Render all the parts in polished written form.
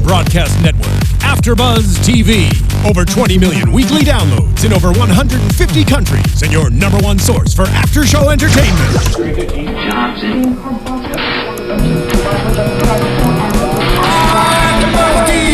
broadcast network, AFTERBUZZ TV. Over 20 million weekly downloads in over 150 countries, and your #1 source for after-show entertainment.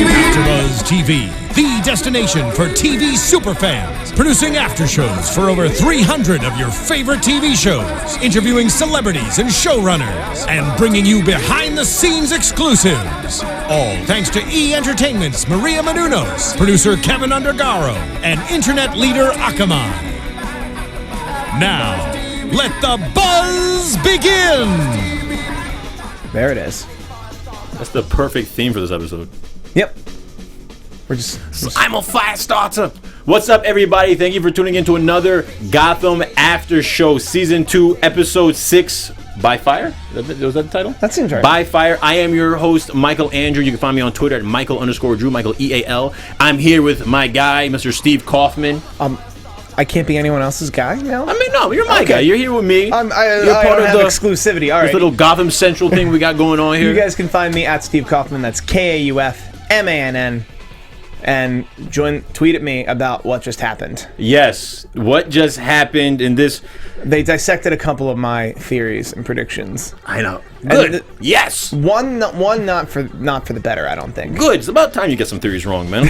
AFTERBUZZ TV, the destination for TV superfans, producing aftershows for over 300 of your favorite TV shows, interviewing celebrities and showrunners, and bringing you behind-the-scenes exclusives. All thanks to E! Entertainment's Maria Menounos, producer Kevin Undergaro, and internet leader Kaufmann. Now, let the buzz begin! There it is. That's the perfect theme for this episode. Yep. We're just I'm a fire starter. What's up, everybody? Thank you for tuning in to another Gotham After Show, Season 2, Episode 6, By Fire? Was that the title? That seems right. By Fire. I am your host, Micheal Andrew. You can find me on Twitter at Micheal_Drew, Micheal EAL. I'm here with my guy, Mr. Steve Kaufmann. I can't be anyone else's guy now? I mean, no, you're my guy. You're here with me. You're part of the exclusivity. All right. This little Gotham Central thing we got going on here. You guys can find me at Steve Kaufmann. That's KAUFMANN. And tweet at me about what just happened. Yes, what just happened in this? They dissected a couple of my theories and predictions. I know. Good. Yes. One not for the better, I don't think. Good. It's about time you get some theories wrong, man.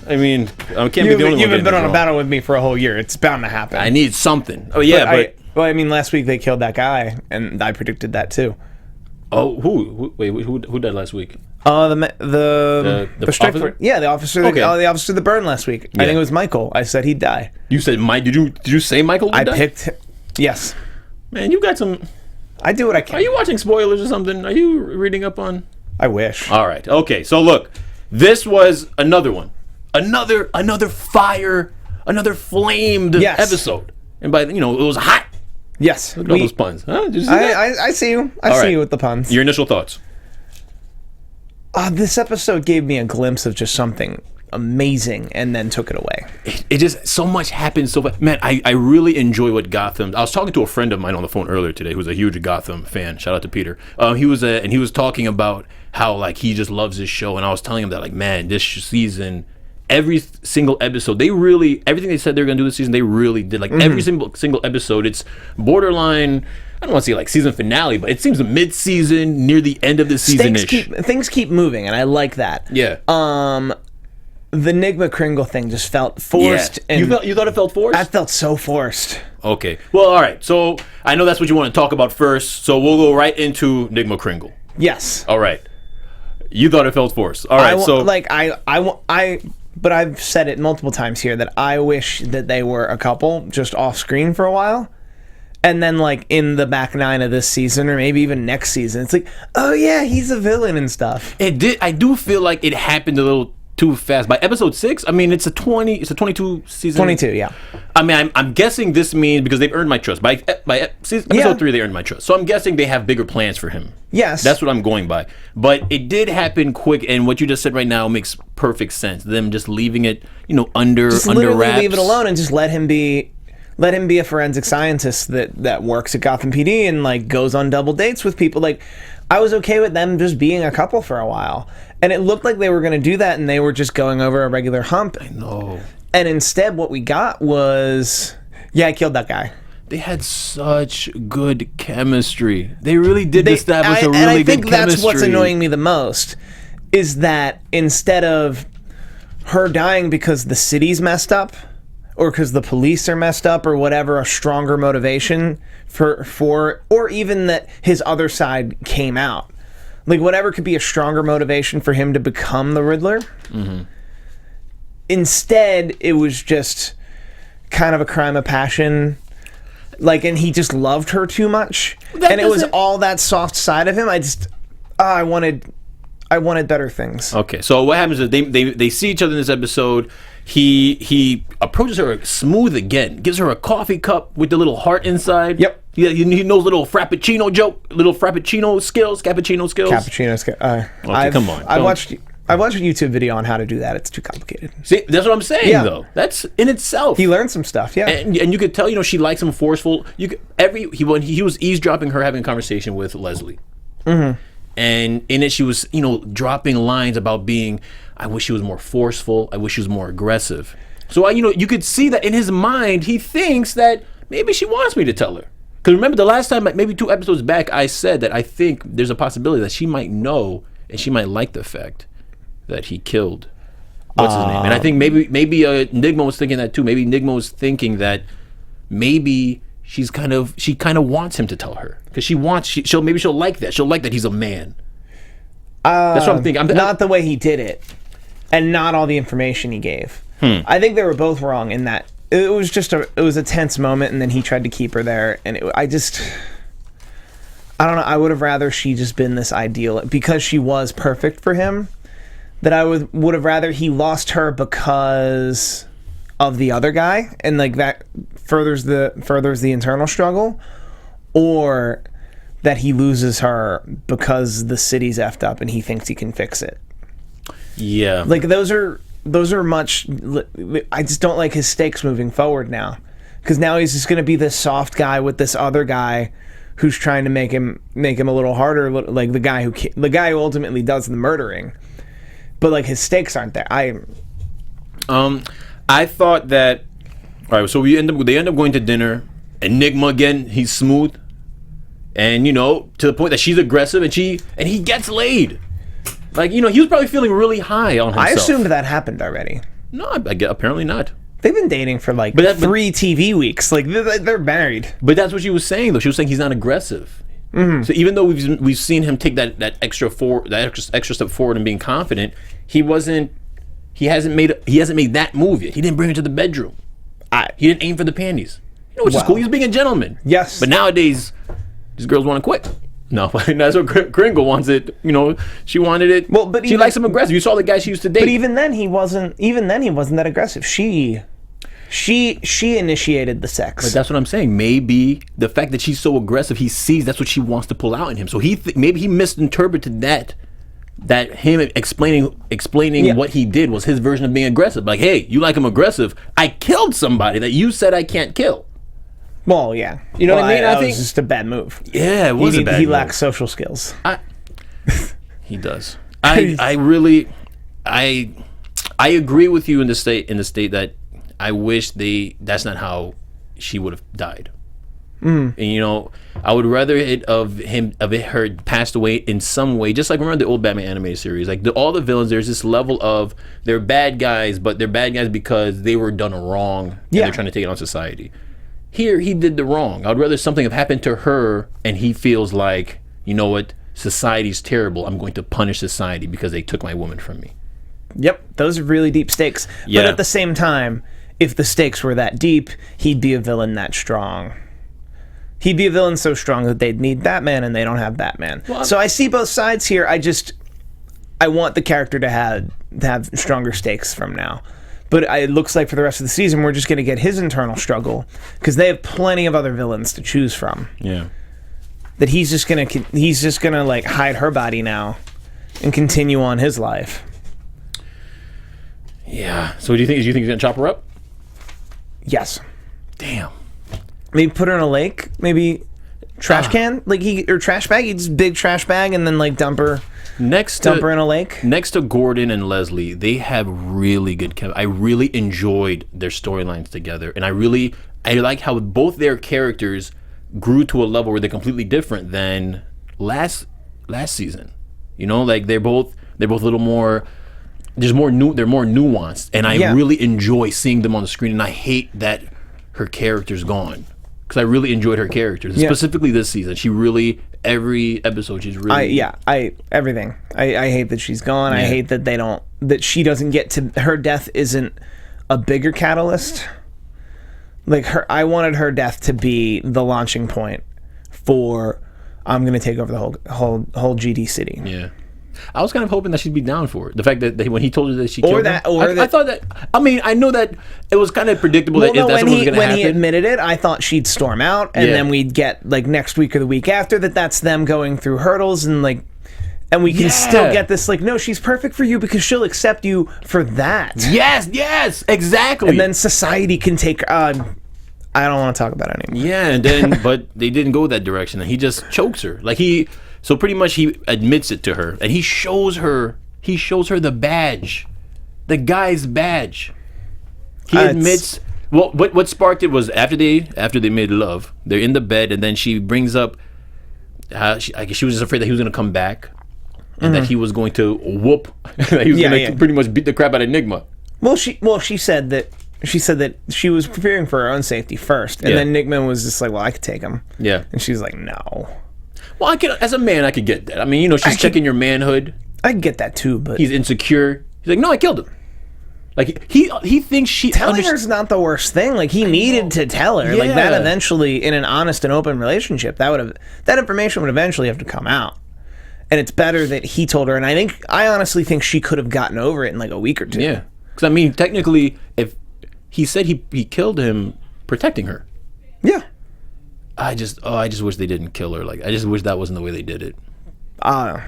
I mean, I can't be the only one. You haven't been on wrong. A battle with me for a whole year. It's bound to happen. I need something. Oh yeah, but I mean, last week they killed that guy, and I predicted that too. Oh, who died last week? The officer? Yeah, the officer. Okay. The officer that burned last week. Yeah. I think it was Micheal. I said he'd die. You said Mike. Did you say Micheal would die? I picked. Yes. Man, you got some. I do what I can. Are you watching spoilers or something? Are you reading up on? I wish. All right. Okay. So look, this was another one, another fire, another flamed episode, and by it was hot. Yes. Look at all those puns. Huh? Did you see that? I see you. I see you with the puns. Your initial thoughts? This episode gave me a glimpse of just something amazing and then took it away. It just, so much happened so fast. Man, I really enjoy what Gotham. I was talking to a friend of mine on the phone earlier today who's a huge Gotham fan. Shout out to Peter. He was talking about how he just loves this show, and I was telling him that man, this season, every single episode, everything they said they were going to do this season, they really did. Every single episode, it's borderline, I don't want to say season finale, but it seems mid-season, near the end of the season-ish. Things keep moving, and I like that. Yeah. The Nygma Kringle thing just felt forced. Yeah. And you thought it felt forced? That felt so forced. Okay. Well, all right. So I know that's what you want to talk about first, so we'll go right into Nygma Kringle. Yes. All right. You thought it felt forced. All right. But I've said it multiple times here that I wish that they were a couple just off screen for a while. And then, in the back nine of this season, or maybe even next season, it's oh yeah, he's a villain and stuff. It did. I do feel like it happened a little too fast. By episode 6, I mean it's a 22 season. 22, yeah. I mean, I'm guessing this means because they've earned my trust. By episode 3, they earned my trust. So I'm guessing they have bigger plans for him. Yes, that's what I'm going by. But it did happen quick, and what you just said right now makes perfect sense. Them just leaving it, under wraps. Leave it alone and just let him be a forensic scientist that works at Gotham PD and goes on double dates with people. I was okay with them just being a couple for a while, and it looked like they were going to do that, and they were just going over a regular hump. I know. And instead, what we got was, I killed that guy. They had such good chemistry. They really did establish a really good chemistry. And I think that's what's annoying me the most, is that instead of her dying because the city's messed up, or because the police are messed up, or whatever, a stronger motivation for or even that his other side came out. Whatever could be a stronger motivation for him to become the Riddler. Mm-hmm. Instead, it was just kind of a crime of passion. And he just loved her too much. And it was all that soft side of him. I wanted better things. Okay, so what happens is they see each other in this episode. He approaches her smooth again, gives her a coffee cup with the little heart inside. Yep. Yeah, he knows little frappuccino joke, little frappuccino skills. Okay, come on. I watched a YouTube video on how to do that. It's too complicated. See, that's what I'm saying, though. That's in itself. He learned some stuff, yeah. And you could tell, she likes him forceful. When he was eavesdropping her having a conversation with Leslie. Mm-hmm. And in it, she was, dropping lines about being, I wish she was more forceful. I wish she was more aggressive. So, you could see that in his mind, he thinks that maybe she wants me to tell her. Because remember, the last time, maybe 2 episodes back, I said that I think there's a possibility that she might know and she might like the fact that he killed, what's his name? And I think maybe Nygma was thinking that too. Maybe Nygma was thinking that maybe she kind of wants him to tell her. Because she'll like that. She'll like that he's a man. That's what I'm thinking. Not the way he did it, and not all the information he gave. I think they were both wrong in that it was a tense moment, and then he tried to keep her there, and I don't know. I would have rather she just been this ideal because she was perfect for him. That I would have rather he lost her because of the other guy, and like that furthers the internal struggle, or that he loses her because the city's effed up and he thinks he can fix it. Yeah. Like those are much. I just don't like his stakes moving forward now, because now he's just going to be this soft guy with this other guy who's trying to make him a little harder, like the guy who ultimately does the murdering. But like his stakes aren't there. I thought that. All right, so they end up going to dinner, and Nygma again, he's smooth, and to the point that she's aggressive, and he gets laid. Like he was probably feeling really high on himself. I assumed that happened already. No, apparently not. They've been dating for like 3 TV weeks. Like they're married. But that's what she was saying, though. She was saying he's not aggressive. Mm-hmm. So even though we've seen him take that extra step forward and being confident, he hasn't made that move yet. He didn't bring her to the bedroom. He didn't aim for the panties. Which is cool. He's being a gentleman. Yes. But nowadays, these girls want to quit. No, that's what Kringle wants it. She wanted it. Well, but she likes him aggressive. You saw the guy she used to date. But even then, he wasn't that aggressive. She initiated the sex. But that's what I'm saying. Maybe the fact that she's so aggressive, he sees that's what she wants to pull out in him. So maybe he misinterpreted that him explaining what he did was his version of being aggressive. Like, hey, you like him aggressive? I killed somebody that you said I can't kill. Well, yeah. You know what I mean? I think it was just a bad move. Yeah, it was a bad move. He lacks social skills. He does. I really agree with you in the state that I wish that's not how she would have died. And I would rather her passed away in some way, just like remember the old Batman animated series. Like all the villains, there's this level of they're bad guys, but they're bad guys because they were done wrong and they're trying to take it on society. Here, he did the wrong. I'd rather something have happened to her and he feels like, you know what, society's terrible. I'm going to punish society because they took my woman from me. Yep, those are really deep stakes. Yeah. But at the same time, if the stakes were that deep, he'd be a villain that strong. He'd be a villain so strong that they'd need Batman and they don't have Batman. Well, so I see both sides here. I want the character to have stronger stakes from now. But it looks like for the rest of the season, we're just going to get his internal struggle because they have plenty of other villains to choose from. Yeah. That he's just gonna like hide her body now and continue on his life. Yeah. So do you think he's gonna chop her up? Yes. Damn. Maybe put her in a lake. Maybe trash can, or trash bag. He just big trash bag and then like dump her in a lake. Next to Gordon and Leslie, they have really good chemistry. I really enjoyed their storylines together, and I like how both their characters grew to a level where they're completely different than last season. Like they're both a little more. They're more nuanced, and I really enjoy seeing them on the screen. And I hate that her character's gone because I really enjoyed her characters, specifically this season. She really. Every episode she's really everything. I hate that she's gone. I hate that she doesn't get to her death isn't a bigger catalyst. Like I wanted her death to be the launching point for I'm gonna take over the whole GD city. Yeah. I was kind of hoping that she'd be down for it. The fact that when he told her that she killed him, I thought that. I mean, I know that it was kind of predictable that's what was going to happen. When he admitted it, I thought she'd storm out, and then we'd get like next week or the week after that's them going through hurdles and we can still get this no, she's perfect for you because she'll accept you for that. Yes, exactly. And then society can take. I don't want to talk about it anymore. Yeah, and then but they didn't go that direction, and he just chokes her. So pretty much he admits it to her, and he shows her the badge, the guy's badge. He admits. Well, what sparked it was after they made love, they're in the bed, and then she brings up. I guess she was just afraid that he was going to come back, and that he was going to whoop. That he was going to pretty much beat the crap out of Nygma. Well, she said that she was preparing for her own safety first, and then Nygma was just like, "Well, I could take him." Yeah, and she's like, "No." Well, as a man, I could get that. I mean, she's checking your manhood. I can get that too, but he's insecure. He's like, "No, I killed him." Like he thinks she telling her's not the worst thing. Like he needed to tell her. Like that eventually, in an honest and open relationship, that information would eventually have to come out. And it's better that he told her. And I honestly think she could have gotten over it in like a week or two. Yeah, because I mean, technically, if he said he killed him protecting her. Yeah. I just wish they didn't kill her. Like I just wish that wasn't the way they did it. But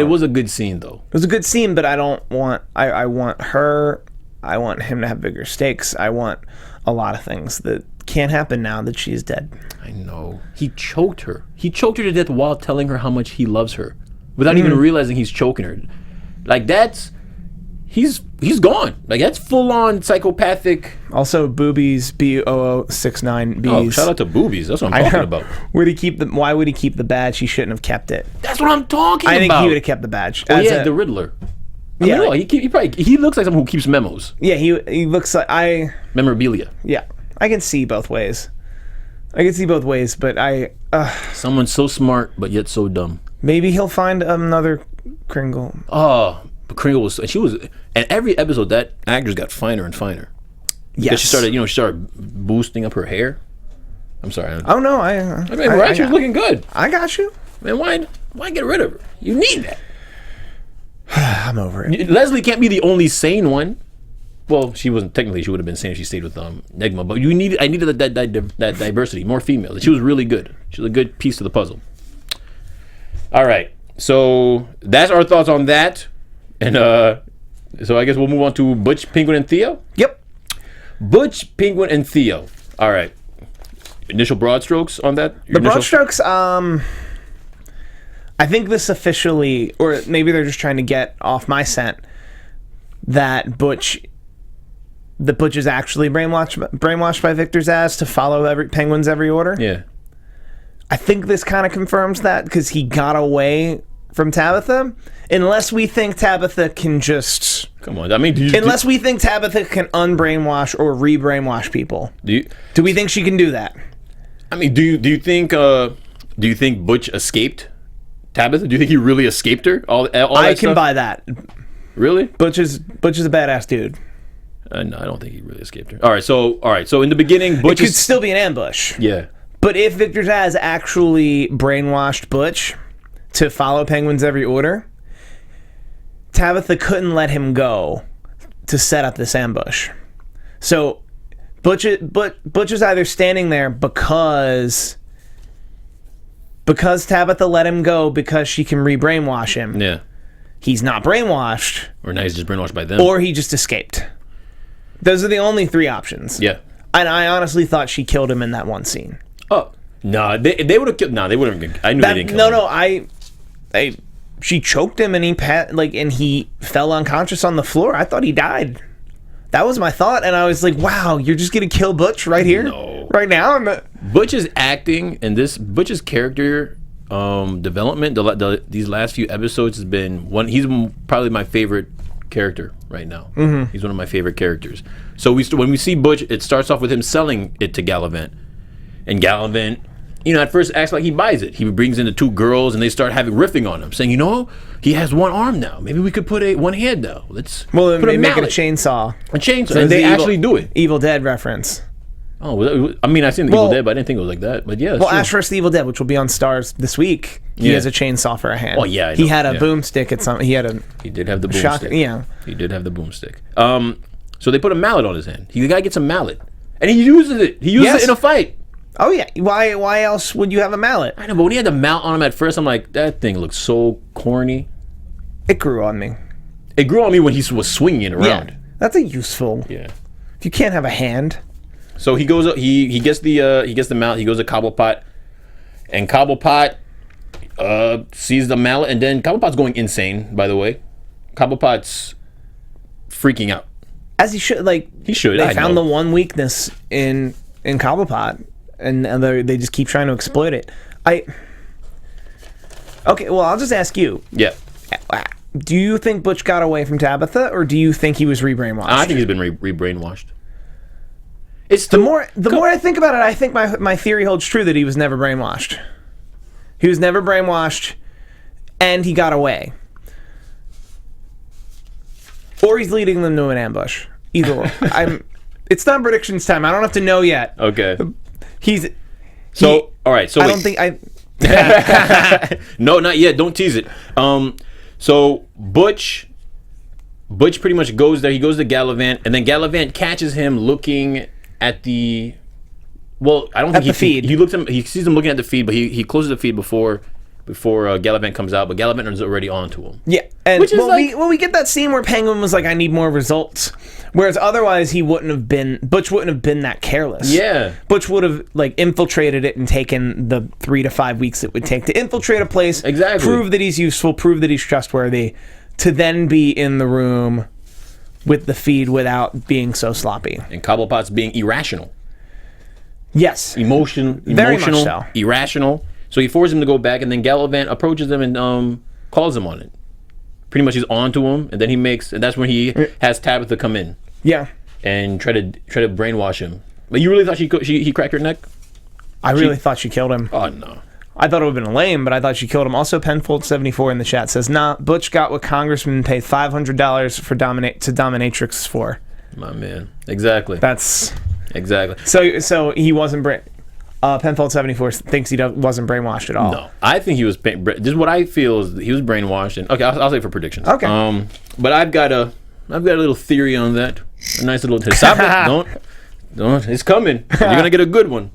it was a good scene, though. It was a good scene, but I don't want. I want her. I want him to have bigger stakes. I want a lot of things that can't happen now that she's dead. I know. He choked her. He choked her to death while telling her how much he loves her, without even realizing he's choking her. Like he's gone. Like that's full on psychopathic. Also, boobies, B0069Bs. Oh, shout out to boobies. That's what I'm talking about. Why would he keep the badge? He shouldn't have kept it. That's what I'm talking about. I think he would have kept the badge. Oh yeah, the Riddler. He looks like someone who keeps memos. Yeah, he looks like memorabilia. Yeah, I can see both ways. But someone so smart but yet so dumb. Maybe he'll find another Kringle. Oh, but Kringle was and every episode that actress got finer and finer. Yes, she started boosting up her hair. I'm sorry. Oh no, she was looking good. I got you. Man, why get rid of her? You need that. I'm over it. Leslie can't be the only sane one. Well, she wasn't technically. She would have been sane if she stayed with Nygma. But I needed that diversity, more female. She was really good. She was a good piece of the puzzle. All right, so that's our thoughts on that, and so I guess we'll move on to Butch, Penguin, and Theo. Yep. Butch, Penguin, and Theo. All right. Initial broad strokes on that. Broad strokes. I think this officially, or maybe they're just trying to get off my scent, that Butch is actually brainwashed by Victor Zsasz to follow Penguin's every order. Yeah. I think this kind of confirms that because he got away from Tabitha. Unless we think Tabitha can just... Come on. I mean, unless we think Tabitha can unbrainwash or re-brainwash people. Do we think she can do that? I mean, do you think Butch escaped Tabitha? Do you think he really escaped her? I can buy that. Really? Butch is a badass dude. No, I don't think he really escaped her. All right. So in the beginning, Butch could still be an ambush. Yeah. But if Victor Zsasz actually brainwashed Butch to follow Penguin's every order, Tabitha couldn't let him go to set up this ambush. So Butch is either standing there because Tabitha let him go because she can re-brainwash him. Yeah. He's not brainwashed. Or now he's just brainwashed by them. Or he just escaped. Those are the only three options. Yeah. And I honestly thought she killed him in that one scene. Oh. No, they would have killed... No, they wouldn't have... I knew they didn't kill him. She choked him and he fell unconscious on the floor. I thought he died. That was my thought, and I was like, wow, you're just gonna kill Butch right here? No. Right now? Butch's acting and Butch's character development these last few episodes has been he's probably my favorite character right now. Mm-hmm. He's one of my favorite characters. So when we see Butch, it starts off with him selling it to Galavant. And Galavant, at first acts like he buys it. He brings in the two girls and they start riffing on him, saying, he has one arm now. Maybe we could put one hand now. Let's put they make it a chainsaw. A chainsaw. And they actually do it. Evil Dead reference. Oh, I mean, I've seen the Evil Dead, but I didn't think it was like that. But yeah, Ash vs. the Evil Dead, which will be on Stars this week, he has a chainsaw for a hand. Oh yeah, he had a boomstick at some. He did have the boomstick. Yeah, he did have the boomstick. So they put a mallet on his hand. The guy gets a mallet, and he uses it. He uses it in a fight. Oh yeah, why else would you have a mallet? I know, but when he had the mallet on him at first, I'm like, that thing looks so corny. It grew on me. It grew on me when he was swinging it around. Yeah, that's a useful. Yeah. If you can't have a hand. So he goes. He gets the mallet. He goes to Cobblepot, and Cobblepot sees the mallet, and then Cobblepot's going insane, by the way. Cobblepot's freaking out. As he should. Like, he should. They found the one weakness in Cobblepot, and they just keep trying to exploit it. Okay, well, I'll just ask you. Yeah. Do you think Butch got away from Tabitha, or do you think he was re-brainwashed? I think he's been re-brainwashed. The more I think about it, I think my theory holds true that he was never brainwashed. He was never brainwashed, and he got away. Or he's leading them to an ambush. Either or. It's not predictions time. I don't have to know yet. Okay. All right. So I don't think I. No, not yet. Don't tease it. So Butch pretty much goes there. He goes to Galavant, and then Galavant catches him looking at the. Well, I don't think the feed. He sees him looking at the feed, but he closes the feed before Galavant comes out. But Galavant is already onto him. Yeah, and we get that scene where Penguin was like, "I need more results," whereas otherwise Butch wouldn't have been that careless. Yeah, Butch would have like infiltrated it and taken the 3 to 5 weeks it would take to infiltrate a place. Exactly. Prove that he's useful. Prove that he's trustworthy. To then be in the room with the feed without being so sloppy. And Cobblepot's being irrational. Yes. Very much so. Irrational. So he forces him to go back, and then Galavant approaches him and calls him on it. Pretty much he's on to him, and then and that's when he has Tabitha come in. Yeah. And try to brainwash him. But you really thought he cracked her neck? I really thought she killed him. Oh, no. I thought it would have been lame, but I thought she killed him. Also, Penfold74 in the chat says, "Nah, Butch got what Congressman paid $500 for to dominatrix for." My man. Exactly. That's... Exactly. So he wasn't... Penfold74 thinks he wasn't brainwashed at all. No. I think he was... This is what I feel is he was brainwashed. And okay, I'll say for predictions. Okay. But I've got a little theory on that. A nice little... Stop it. Don't. It's coming. You're going to get a good one.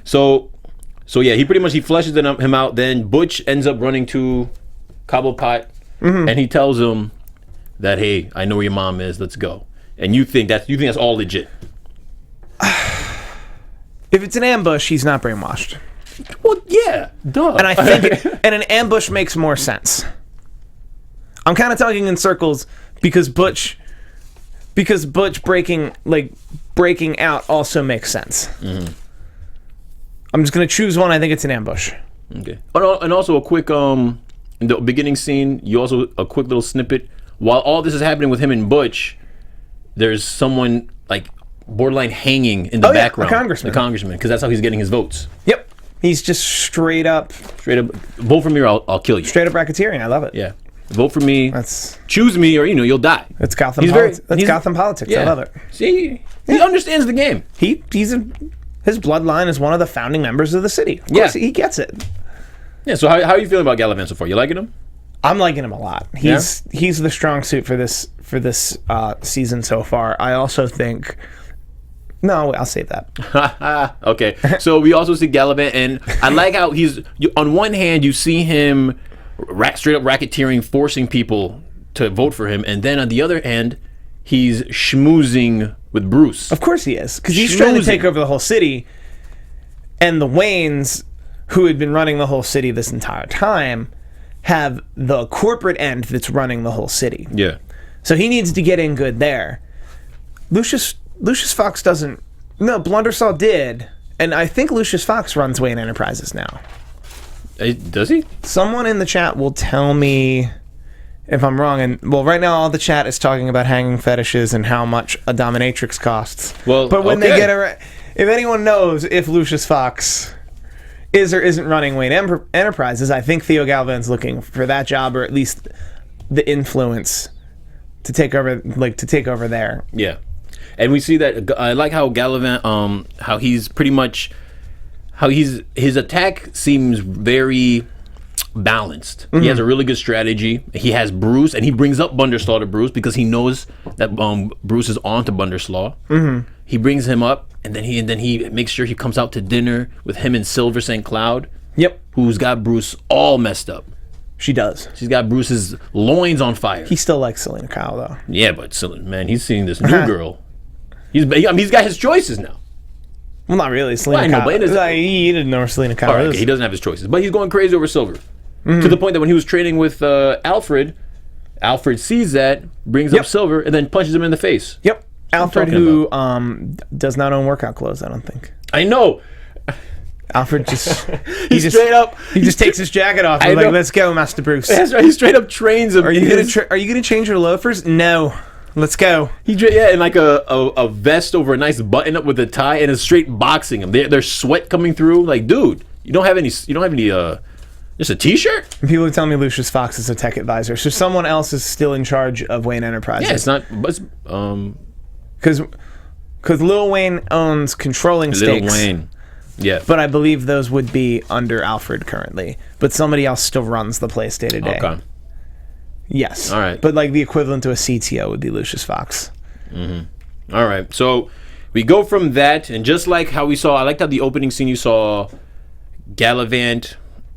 So yeah, he fleshes him out. Then Butch ends up running to Cobblepot, and he tells him that, "Hey, I know where your mom is. Let's go." And you think that's all legit? If it's an ambush, he's not brainwashed. Well, yeah, duh. And I think an ambush makes more sense. I'm kind of talking in circles because Butch breaking out also makes sense. Mm-hmm. I'm just going to choose one. I think it's an ambush. Okay. And also a quick, in the beginning scene, a quick little snippet. While all this is happening with him and Butch, there's someone like borderline hanging in the background. The congressman, because that's how he's getting his votes. Yep. He's just straight up, vote for me or I'll kill you. Straight up racketeering. I love it. Yeah. Vote for me. Choose me or you'll die. That's Gotham politics. That's Gotham politics. Yeah. I love it. See, he understands the game. His bloodline is one of the founding members of the city. Of course, he gets it. Yeah, so how are you feeling about Galavant so far? You liking him? I'm liking him a lot. He's the strong suit for this season so far. I also think... No, I'll save that. Okay, so we also see Galavant, and I like how on one hand, you see him straight up racketeering, forcing people to vote for him, and then on the other hand, he's schmoozing with Bruce. Of course he is, because he's trying to take over the whole city, and the Waynes, who had been running the whole city this entire time, have the corporate end that's running the whole city. Yeah. So he needs to get in good there. Lucius Fox doesn't... No, Blundersaw did, and I think Lucius Fox runs Wayne Enterprises now. Does he? Someone in the chat will tell me if I'm wrong. And well, right now all the chat is talking about hanging fetishes and how much a dominatrix costs. Well, but when they get if anyone knows if Lucius Fox is or isn't running Wayne Enterprises, I think Theo Galvan's looking for that job, or at least the influence to take over, there. Yeah, and we see that. I like how Galavant, how he's pretty much. His attack seems very balanced. Mm-hmm. He has a really good strategy. He has Bruce, and he brings up Bunderslaw to Bruce because he knows that Bruce is on to Bunderslaw. Mm-hmm. He brings him up, and then he makes sure he comes out to dinner with him and Silver St. Cloud. Yep. Who's got Bruce all messed up. She does. She's got Bruce's loins on fire. He still likes Selena Kyle, though. Yeah, but man, he's seeing this new girl. He's got his choices now. Well, not really. Selena Kyle. He didn't know where Selena Kyle is. He doesn't have his choices, but he's going crazy over Silver. To the point that when he was training with Alfred sees that, brings up Silver, and then punches him in the face. Yep. Alfred, who does not own workout clothes, I don't think. I know. Alfred just he just takes his jacket off. He's like, "Let's go, Master Bruce." That's right. He straight up trains him. Are you gonna change your loafers? No. Let's go. And like a vest over a nice button up with a tie, and is straight boxing him. There's sweat coming through. Like, dude, you don't have any. Just a T-shirt. People are telling me Lucius Fox is a tech advisor, so someone else is still in charge of Wayne Enterprises. Yeah, it's not. Because Lil Wayne owns controlling stakes. Lil Wayne. Yeah. But I believe those would be under Alfred currently. But somebody else still runs the place day to day. Okay. Yes. All right. But like the equivalent to a CTO would be Lucius Fox. Mm-hmm. All right. So we go from that, and just like how we saw, I liked how the opening scene you saw Galavant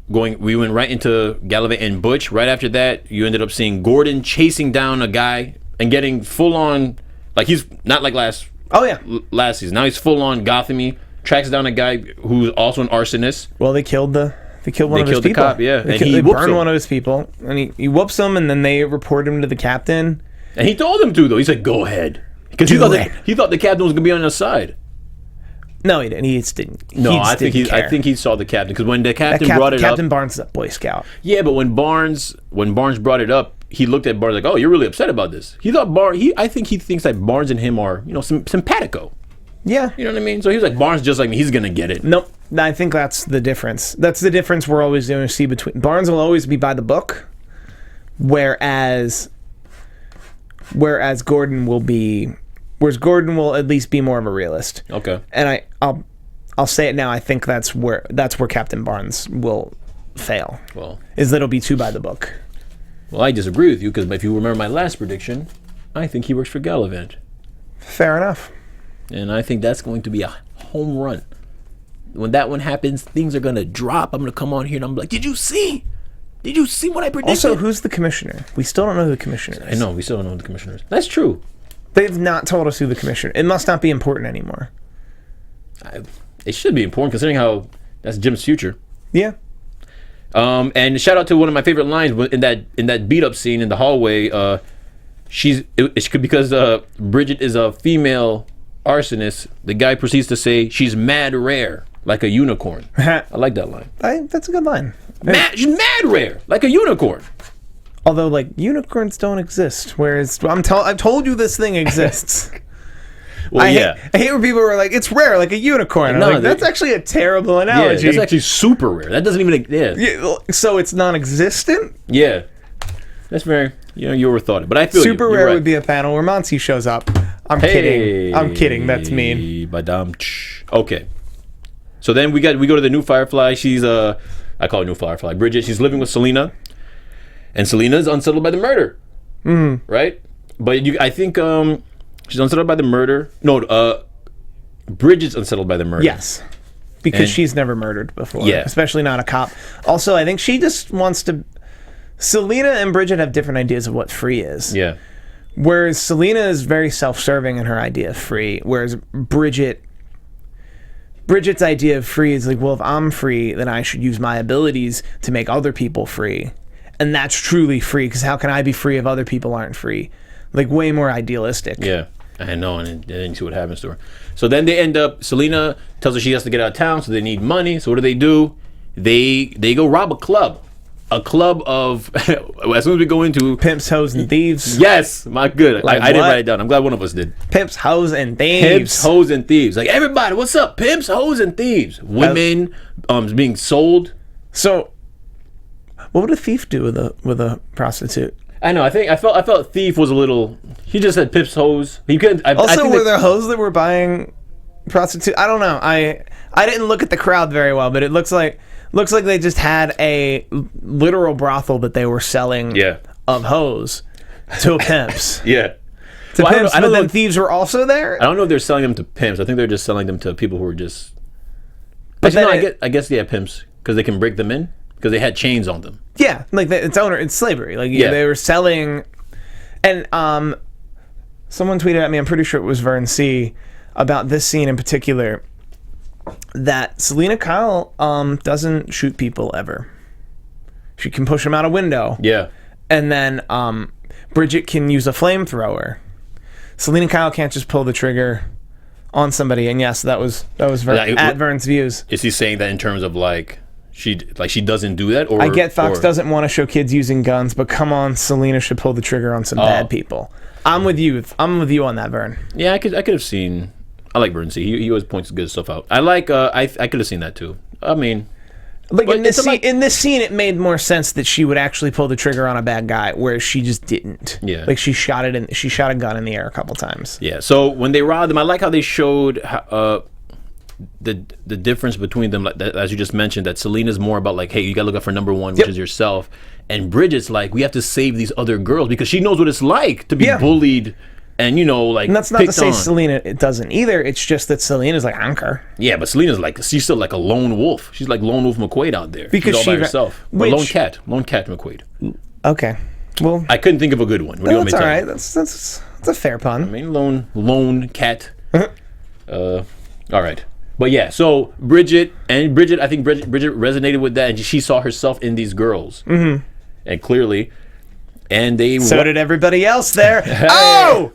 we went right into Galavant and Butch. Right after that, you ended up seeing Gordon chasing down a guy and getting full on, like he's not like last season. Now he's full on Gotham-y. Tracks down a guy who's also an arsonist. Well, they killed one of his people. The cop, yeah. They burned one of his people, and he whoops him, and then they report him to the captain. And he told him to, though. He said, "Go ahead," because he thought the captain was gonna be on his side. No, he didn't. He just didn't. No, I think he saw the captain, because when the captain brought it up, Captain Barnes is a Boy Scout. Yeah, but when Barnes brought it up, he looked at Barnes like, "Oh, you're really upset about this." He thought I think he thinks that Barnes and him are, simpatico. Yeah. You know what I mean? So he was like, Barnes just like me, he's going to get it. Nope. I think that's the difference. That's the difference we're always going to see between... Barnes will always be by the book, whereas Gordon will be... Whereas Gordon will at least be more of a realist. Okay. And I'll say it now, I think that's where Captain Barnes will fail. Well... Is that it'll be too by the book. Well, I disagree with you, because if you remember my last prediction, I think he works for Galavant. Fair enough. And I think that's going to be a home run. When that one happens, things are going to drop. I'm going to come on here and I'm like, did you see what I predicted? Also, who's the commissioner? We still don't know who the commissioner is. I know, we still don't know who the commissioner is. That's true. They've not told us who the commissioner is. It must not be important anymore. It should be important, considering how that's Jim's future. Yeah. And shout out to one of my favorite lines in that beat up scene in the hallway. Because Bridget is a female arsonist, the guy proceeds to say she's mad rare, like a unicorn. I like that line. That's a good line. She's mad rare, like a unicorn. Although, like, unicorns don't exist, whereas I've told you this thing exists. Well, I hate when people are like, it's rare, like a unicorn. No, like, that's actually a terrible analogy. Yeah, that's actually super rare. That doesn't even... Yeah. So it's non-existent? Yeah. That's very... you overthought it. But I feel super rare right. would be a panel where Monty shows up. I'm kidding. That's mean. Okay. So then we go to the new Firefly. She's I call her new Firefly. Bridget. She's living with Selena, and Selena is unsettled by the murder. Mm-hmm. Right. But I think she's unsettled by the murder. No. Bridget's unsettled by the murder. Yes. Because she's never murdered before. Yeah. Especially not a cop. Also, I think she just wants to. Selena and Bridget have different ideas of what free is. Yeah. Whereas Selena is very self-serving in her idea of free, whereas Bridget's idea of free is like, well, if I'm free, then I should use my abilities to make other people free. And that's truly free, because how can I be free if other people aren't free? Like, way more idealistic. Yeah, I know, and then you see what happens to her. So then they end up, Selena tells her she has to get out of town, so they need money. So what do? They go rob a club. A club of, as soon as we go into... Pimps, hoes, and thieves. Yes, my good. Like I didn't write it down. I'm glad one of us did. Pimps, hoes, and thieves. Pimps, hoes, and thieves. Like, everybody, what's up? Pimps, hoes, and thieves. Women being sold. So, what would a thief do with a prostitute? I know. I felt thief was a little... He just said pimps, hoes. He couldn't... Were there hoes that were buying prostitutes? I don't know. I didn't look at the crowd very well, but it looks like they just had a literal brothel that they were selling of hoes to pimps. Yeah. To pimps, I don't know if thieves were also there? I don't know if they're selling them to pimps. I think they're just selling them to people who are just... But I guess, pimps, because they can break them in, because they had chains on them. Yeah, like it's slavery. Like they were selling... And someone tweeted at me, I'm pretty sure it was Vern C., about this scene in particular, that Selena Kyle doesn't shoot people ever. She can push him out a window. Yeah. And then Bridget can use a flamethrower. Selena Kyle can't just pull the trigger on somebody. And yes, that was at Vern's views. Is he saying that in terms of like she doesn't do that? Or I get Fox doesn't want to show kids using guns, but come on, Selena should pull the trigger on some bad people. I'm with you on that, Vern. Yeah, I could have seen. I like Vern. He always points good stuff out. I like. I could have seen that too. I mean, like in this scene, it made more sense that she would actually pull the trigger on a bad guy, whereas she just didn't. Yeah, like she shot a gun in the air a couple times. Yeah. So when they robbed them, I like how they showed the difference between them. Like as you just mentioned, that Selena's more about like, hey, you gotta look out for number one, which is yourself. And Bridget's like, we have to save these other girls because she knows what it's like to be bullied. And like, and that's not to say Selena it doesn't either. It's just that Selena's like, I don't care. Yeah, but Selena's like, she's still like a lone wolf. She's like lone wolf McQuaid out there. Because she's all by herself. Lone cat McQuaid. Okay, well, I couldn't think of a good one. What do you want me to tell you? That's a fair pun. I mean, lone cat. All right, but yeah. So Bridget, I think Bridget resonated with that, and she saw herself in these girls, and clearly, and they. So did everybody else there. Oh.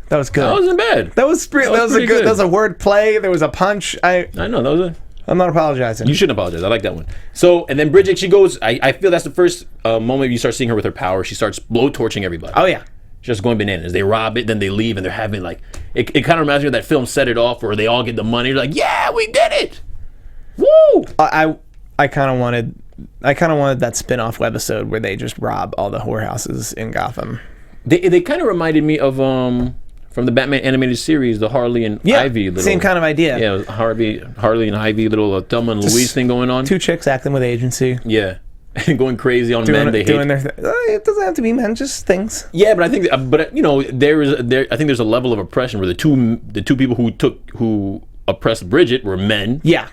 That was good. That wasn't bad. That was good. That was a word play. There was a punch. I know that was I'm not apologizing. You shouldn't apologize. I like that one. So, and then Bridget, she goes. I feel that's the first moment you start seeing her with her power. She starts blowtorching everybody. Oh yeah. Just going bananas. They rob it, then they leave, and they're having like it kind of reminds me of that film Set It Off, where they all get the money. You're like, yeah, we did it. Woo! I kind of wanted that spin-off webisode where they just rob all the whorehouses in Gotham. They kind of reminded me of from the Batman animated series, the Harley and Ivy little, same kind of idea. Yeah, Harley and Ivy little Thelma and Louise thing going on. Two chicks acting with agency. Yeah. And going crazy on men they hate. It doesn't have to be men, just things. Yeah, but I think, I think there's a level of oppression where the two people who oppressed Bridget were men. Yeah.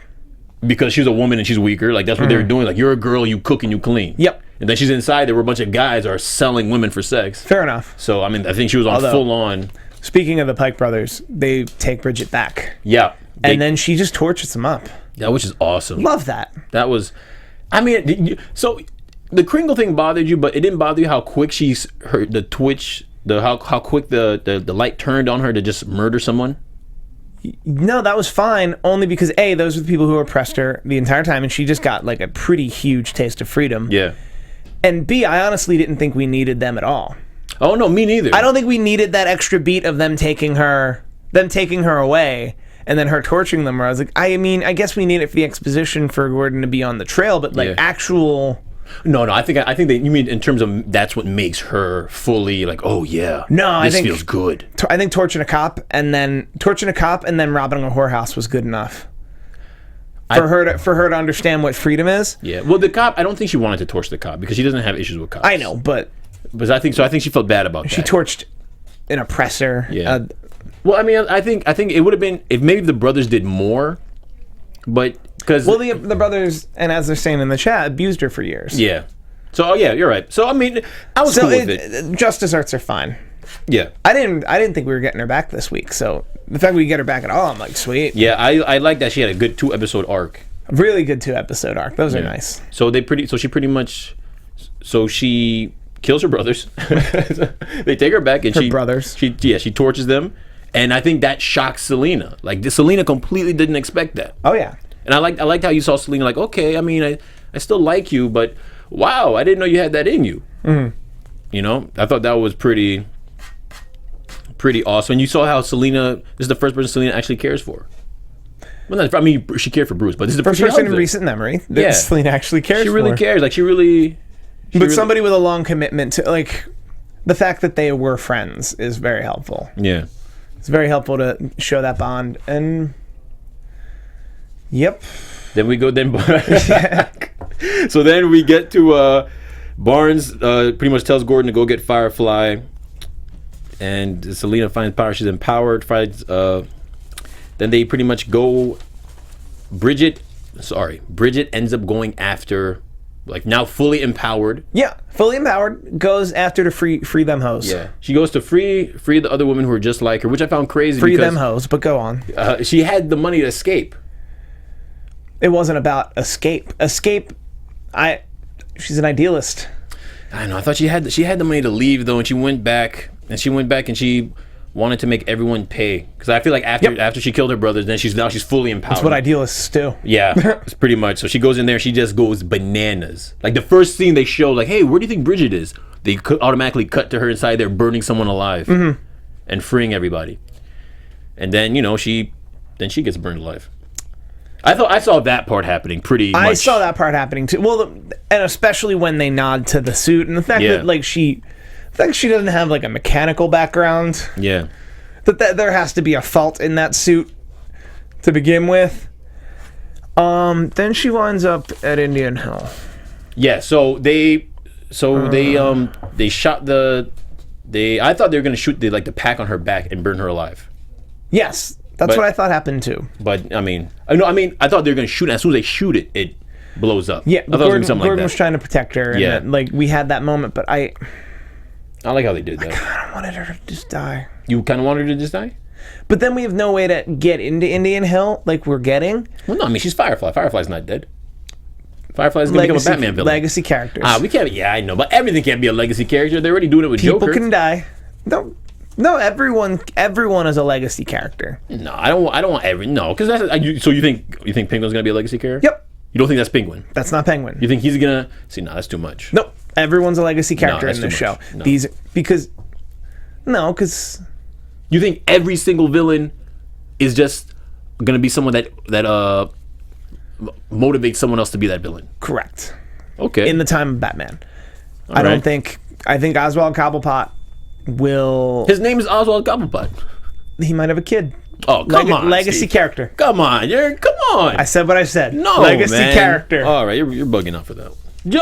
Because she was a woman and she's weaker. Like that's what they were doing. Like you're a girl, you cook and you clean. Yep. And then she's inside. There were a bunch of guys that are selling women for sex. Fair enough. So I mean, I think she was on full on. Speaking of the Pike brothers, they take Bridget back. Yeah. And then she just torches them up. Yeah, which is awesome. Love that. That was, I mean, so the Kringle thing bothered you, but it didn't bother you how quick how quick the light turned on her to just murder someone? No, that was fine, only because A, those are the people who oppressed her the entire time, and she just got like a pretty huge taste of freedom. Yeah. And B, I honestly didn't think we needed them at all. Oh no, me neither. I don't think we needed that extra beat of them taking her away and then her torturing them. Where I was like, I mean, I guess we need it for the exposition for Gordon to be on the trail, but like actual. No, I think that you mean in terms of that's what makes her fully like, oh yeah, I think feels good. I think torching a cop and then robbing a whorehouse was good enough. For her to understand what freedom is. Yeah. Well, the cop, I don't think she wanted to torch the cop because she doesn't have issues with cops. I know, but I think so. I think she felt bad about that. She torched an oppressor. Yeah. Well, I mean, I think it would have been if maybe the brothers did more, but because the brothers, and as they're saying in the chat, abused her for years. Yeah. So yeah, you're right. So I mean, I was cool with it. Justice arts are fine. Yeah. I didn't think we were getting her back this week. So the fact we get her back at all, I'm like, sweet. Yeah, I like that she had a good 2-episode arc. Really good 2-episode arc. Those are nice. So she kills her brothers. They take her back and she tortures them, and I think that shocks Selena. Like Selena completely didn't expect that. Oh yeah. And I liked how you saw Selena like, okay, I mean, I still like you, but wow, I didn't know you had that in you. Mm-hmm. I thought that was pretty awesome. And you saw how Selena, this is the first person Selena actually cares for. Well, I mean, she cared for Bruce, but this is the first person in recent memory that Selena actually cares for. She really cares. Like, somebody with a long commitment to, like, the fact that they were friends is very helpful. Yeah. It's very helpful to show that bond. And, yep. Then we go, so then we get to, Barnes pretty much tells Gordon to go get Firefly. And Selena finds power. She's empowered. Then they pretty much go. Bridget ends up going after, like now fully empowered. Yeah, fully empowered. Goes after to free them hoes. Yeah, she goes to free the other women who are just like her, which I found crazy. Free them hoes, but go on. She had the money to escape. It wasn't about escape. she's an idealist. I know. I thought she had the money to leave though, and she went back and she wanted to make everyone pay, because I feel like after she killed her brothers, then she's fully empowered. That's what idealists do. Yeah, it's pretty much. So she goes in there, she just goes bananas. Like the first scene they show, like, hey, where do you think Bridget is? They automatically cut to her inside there burning someone alive and freeing everybody. And then she gets burned alive. I saw that part happening pretty much. I saw that part happening too. Well, and especially when they nod to the suit and the fact that like she doesn't have like a mechanical background. Yeah. That there has to be a fault in that suit to begin with. Then she winds up at Indian Hill. Yeah. So they shot I thought they were gonna shoot the pack on her back and burn her alive. Yes. That's what I thought happened too. But I thought they were gonna shoot it. As soon as they shoot it, it blows up. Yeah, I thought Gordon was trying to protect her. And Yeah. that, we had that moment, but I like how they did that. kind of wanted her to just die. You kind of wanted her to just die? But then we have no way to get into Indian Hill like we're getting. Well, no, I mean, she's Firefly. Firefly's not dead. Firefly's gonna become a Batman villain. Legacy characters. We can't. Yeah, I know, but everything can't be a legacy character. They're already doing it with People Joker. can die. No, everyone is a legacy character. No, I don't want every. No, because that's. So you think Penguin's gonna be a legacy character? Yep. You don't think that's Penguin? That's not Penguin. You think he's gonna see? No, that's too much. Nope. Everyone's a legacy character in this show. No. Because you think every single villain is just gonna be someone that motivates someone else to be that villain? Correct. Okay. In the time of Batman, I think Oswald Cobblepot will. His name is Oswald Cobblepot. He might have a kid. Oh, come on, legacy Steve. Character. Come on, come on. I said what I said. No, legacy man. character. All right, you're bugging out for that.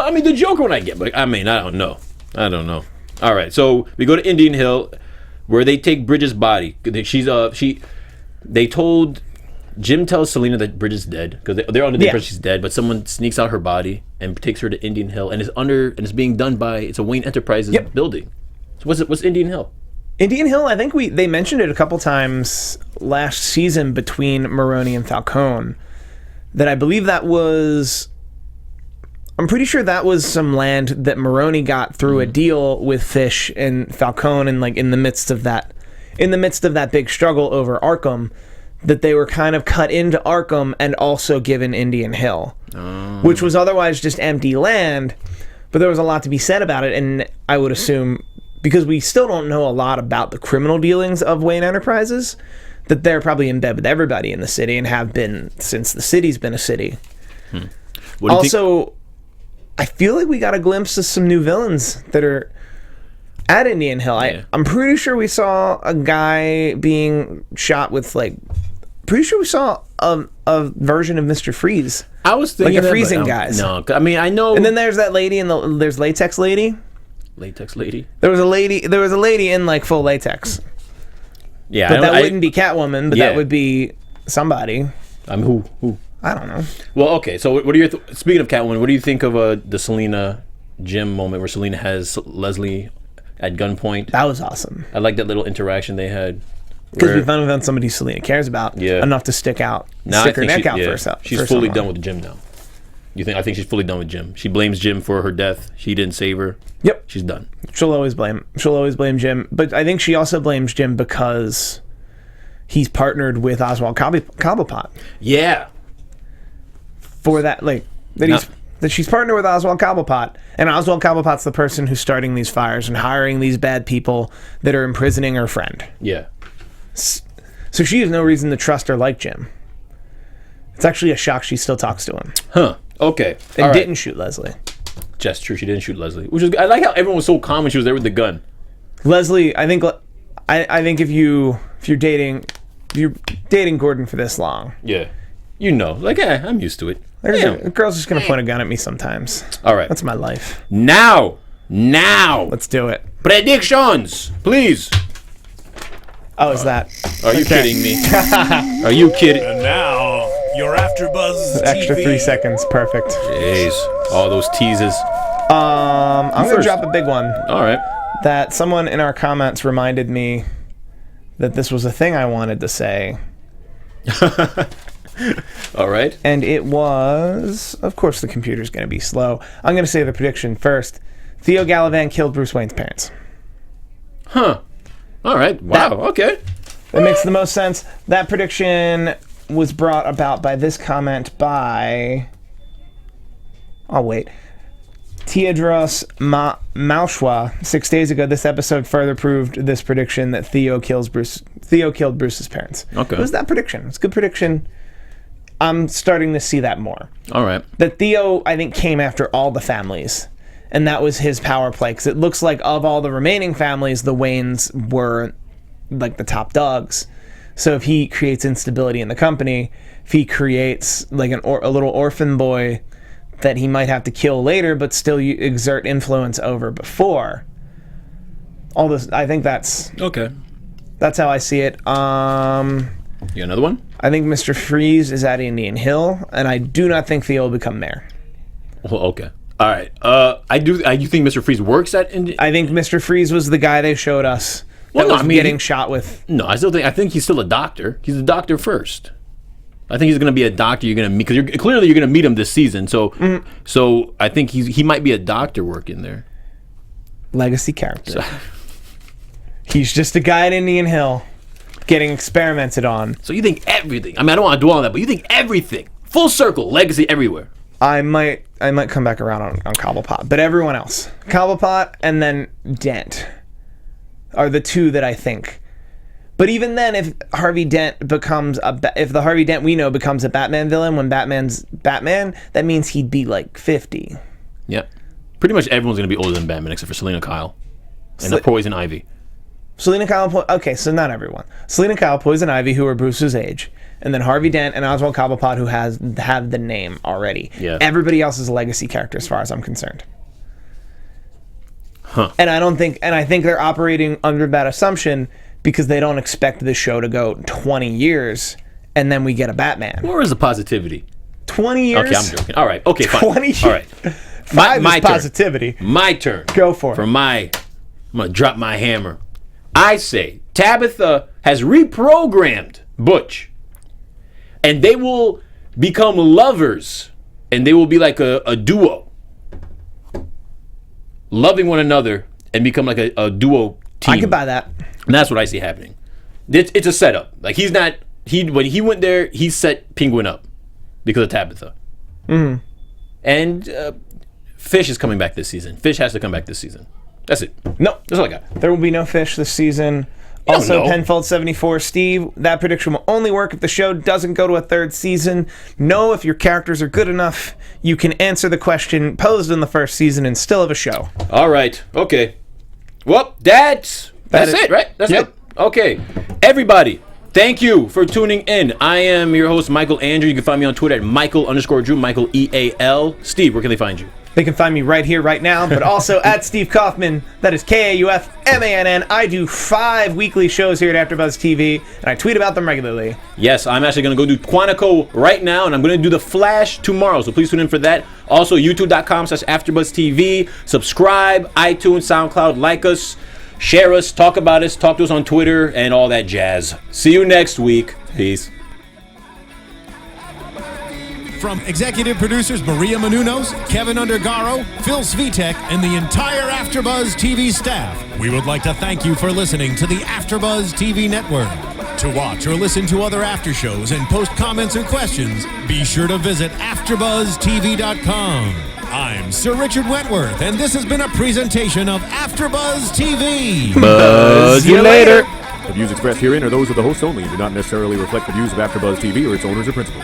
I mean, the Joker one I get, but I don't know. All right, so we go to Indian Hill, where they take Bridget's body. They told Jim tells Selena that Bridget's dead, because they're under the impression she's dead, but someone sneaks out her body and takes her to Indian Hill, and it's being done by a Wayne Enterprises building. So what's Indian Hill? Indian Hill, I think they mentioned it a couple times last season between Maroni and Falcone. That I believe I'm pretty sure that was some land that Maroni got through a deal with Fish and Falcone, and in the midst of that big struggle over Arkham, that they were kind of cut into Arkham and also given Indian Hill, which was otherwise just empty land, but there was a lot to be said about it, and I would assume, because we still don't know a lot about the criminal dealings of Wayne Enterprises, that they're probably in bed with everybody in the city and have been since the city's been a city. Also, I feel like we got a glimpse of some new villains that are at Indian Hill. I'm pretty sure we saw a guy being shot with pretty sure we saw a version of Mr. Freeze. I was thinking a freezing guys. No, I mean, I know. And then there's that lady there's Latex Lady. Latex Lady. There was a lady in full latex. Yeah, but that wouldn't be Catwoman. But that would be somebody. Who? I don't know. Well, okay. So, what are your speaking of Catwoman? What do you think of the Selena Jim moment where Selena has Leslie at gunpoint? That was awesome. I like that little interaction they had. Because we found out somebody Selena cares about enough to stick her neck out for herself. She's fully done with Jim now. I think she's fully done with Jim. She blames Jim for her death. He didn't save her. Yep. She's done. She'll always blame Jim. But I think she also blames Jim because he's partnered with Oswald Cobblepot. Yeah. For that, that she's partnered with Oswald Cobblepot, and Oswald Cobblepot's the person who's starting these fires and hiring these bad people that are imprisoning her friend. Yeah. So she has no reason to trust or like Jim. It's actually a shock she still talks to him. Huh. Okay. And didn't shoot Leslie. Just true. She didn't shoot Leslie. I like how everyone was so calm when she was there with the gun. Leslie, I think if you're dating Gordon for this long. Yeah. I'm used to it. A girl's just gonna point a gun at me sometimes. All right. That's my life. Now. Let's do it. Predictions, please. Oh, is that? Are you kidding me? Are you kidding? And now, your AFTERBUZZ TV. Extra 3 seconds. Perfect. Jeez. All those teases. I'm going to drop a big one. All right. That someone in our comments reminded me that this was a thing I wanted to say. All right. And it was, of course, the computer's going to be slow. I'm going to say the prediction first. Theo Galavant killed Bruce Wayne's parents. Huh. All right. Wow. Okay. That makes the most sense. That prediction was brought about by this comment by... Oh, wait. Teodros Malshwa. 6 days ago, this episode further proved this prediction that Theo killed Bruce's parents. Okay. It was that prediction. It's a good prediction. I'm starting to see that more. All right. That Theo, I think, came after all the families. And that was his power play. Because it looks like of all the remaining families, the Waynes were like the top dogs. So if he creates instability in the company, if he creates like a little orphan boy that he might have to kill later, but still exert influence over before. All this, I think that's okay. That's how I see it. You got another one? I think Mr. Freeze is at Indian Hill, and I do not think Theo will become mayor. Well, okay. All right. I do think Mr. Freeze works at Indian. I think Mr. Freeze was the guy they showed us that was getting shot with. No, I think he's still a doctor. He's a doctor first. I think he's going to be a doctor. You're going to meet because clearly you're going to meet him this season. So, so I think he might be a doctor working there. Legacy character. He's just a guy at Indian Hill getting experimented on. So you think everything? I mean, I don't want to dwell on that, but you think everything, full circle, legacy everywhere. I might come back around on Cobblepot, but everyone else, Cobblepot and then Dent, are the two that I think. But even then, if Harvey Dent if the Harvey Dent we know becomes a Batman villain when Batman's Batman, that means he'd be like 50. Yeah. Pretty much everyone's going to be older than Batman except for Selena Kyle and the Poison Ivy. Selena Kyle, okay, so not everyone. Selena Kyle, Poison Ivy, who are Bruce's age, and then Harvey Dent and Oswald Cobblepot, who have the name already. Yeah. Everybody else is a legacy character as far as I'm concerned. Huh. And I think they're operating under that assumption because they don't expect this show to go 20 years and then we get a Batman. Where is the positivity? 20 years? Okay, I'm joking. All right. Okay, fine. 20 years? All right. 5 my is positivity. Turn. My turn. Go for it. I'm going to drop my hammer. I say Tabitha has reprogrammed Butch. And they will become lovers. And they will be like a duo. Loving one another and become like a duo team. I could buy that. And that's what I see happening. It's a setup. Like when he went there, he set Penguin up because of Tabitha. Mm-hmm. And Fish is coming back this season. Fish has to come back this season. That's it. No. That's all I got. There will be no Fish this season. Also, Penfold74, Steve, that prediction will only work if the show doesn't go to a third season. No, if your characters are good enough, you can answer the question posed in the first season and still have a show. All right. Okay. Well, that's it, right? That's it. Okay. Everybody, thank you for tuning in. I am your host, Michael Andrew. You can find me on Twitter at Michael_Drew, Michael EAL. Steve, where can they find you? They can find me right here, right now, but also at Steve Kaufmann. That is Kaufmann. I do 5 weekly shows here at AfterBuzz TV, and I tweet about them regularly. Yes, I'm actually going to go do Quantico right now, and I'm going to do The Flash tomorrow, so please tune in for that. Also, youtube.com/AfterBuzzTV. Subscribe, iTunes, SoundCloud, like us, share us, talk about us, talk to us on Twitter, and all that jazz. See you next week. Peace. From executive producers Maria Menounos, Kevin Undergaro, Phil Svitek, and the entire AfterBuzz TV staff, we would like to thank you for listening to the AfterBuzz TV network. To watch or listen to other after shows and post comments or questions, be sure to visit AfterBuzzTV.com. I'm Sir Richard Wentworth, and this has been a presentation of AfterBuzz TV. Buzz you later. The views expressed herein are those of the hosts only and do not necessarily reflect the views of AfterBuzz TV or its owners or principals.